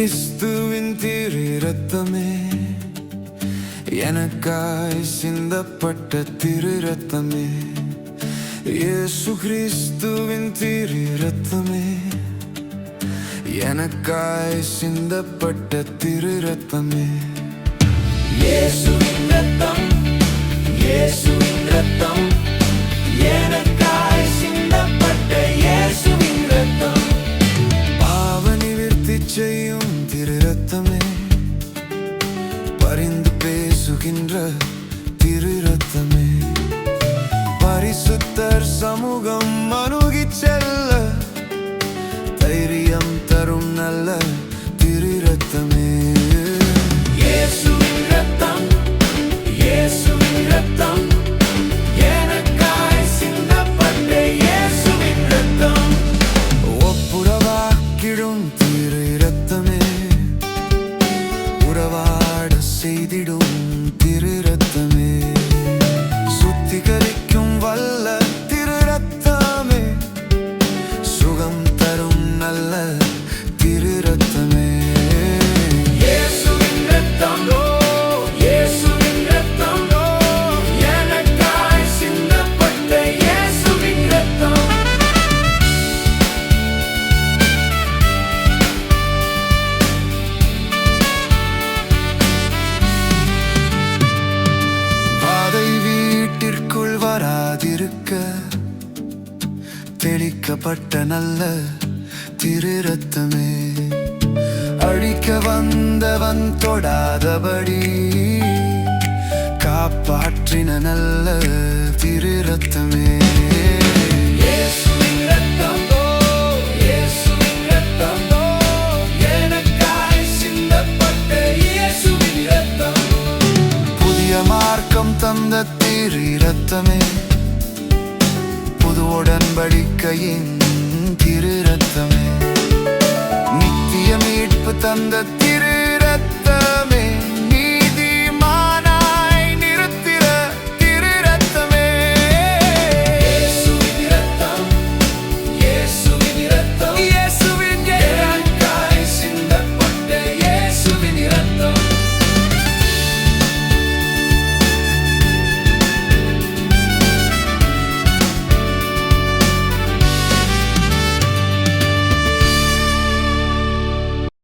கிறிஸ்துவின் திரு இரத்தமே, எனக்காய் சிந்தப்பட்ட திரு இரத்தமே. இயேசு கிறிஸ்துவின் திரு இரத்தமே, எனக்காய் சிந்தப்பட்ட திரு இரத்தமே. இயேசுவின் இரத்தம், இயேசுவின் இரத்தம், எனக்காய் சிந்தப்பட்ட இயேசுவின் இரத்தம். பாவ நிவிர்த்தி செய்யும் திரு இரத்தமே, பரிந்து பேசுகின்ற திரு இரத்தமே. பரிசுத்தர் சமூகம் அணுகிச் செல்ல தைரியம் தரும் நல்ல திரு இரத்தமே. இயேசுவின் இரத்தம், இயேசுவின் இரத்தம், எனக்காய் சிந்தப்பட்ட இயேசுவின் இரத்தம். ஒப்புரவாக்கிடும் திரு இரத்தமே, உறவாட செய்திடும் திரு இரத்தமே. சுத்திகரிக்கும் வல்ல திரு இரத்தமே, சுகம் தரும் நல்ல திரு இரத்தமே. இயேசுவின் இரத்தம், இயேசுவின் இரத்தம், எனக்காய் சிந்தப்பட்ட இயேசுவின் இரத்தம். வாதை வீட்டிற்குள் வராதிருக்க தெளிக்கப்பட்ட நல்ல திரு இரத்தமே. அழிக்க வந்தவன் தொடாதபடி காப்பாற்றின நல்ல திரு இரத்தமே. இயேசுவின் இரத்தம், இயேசுவின் இரத்தம், எனக்காய் சிந்தப்பட்ட இயேசுவின் இரத்தம். புதிய மார்க்கம் தந்த திரு இரத்தமே, புது உடன்படிக்கையின் திரு இரத்தமே. நித்திய மீட்பு தந்த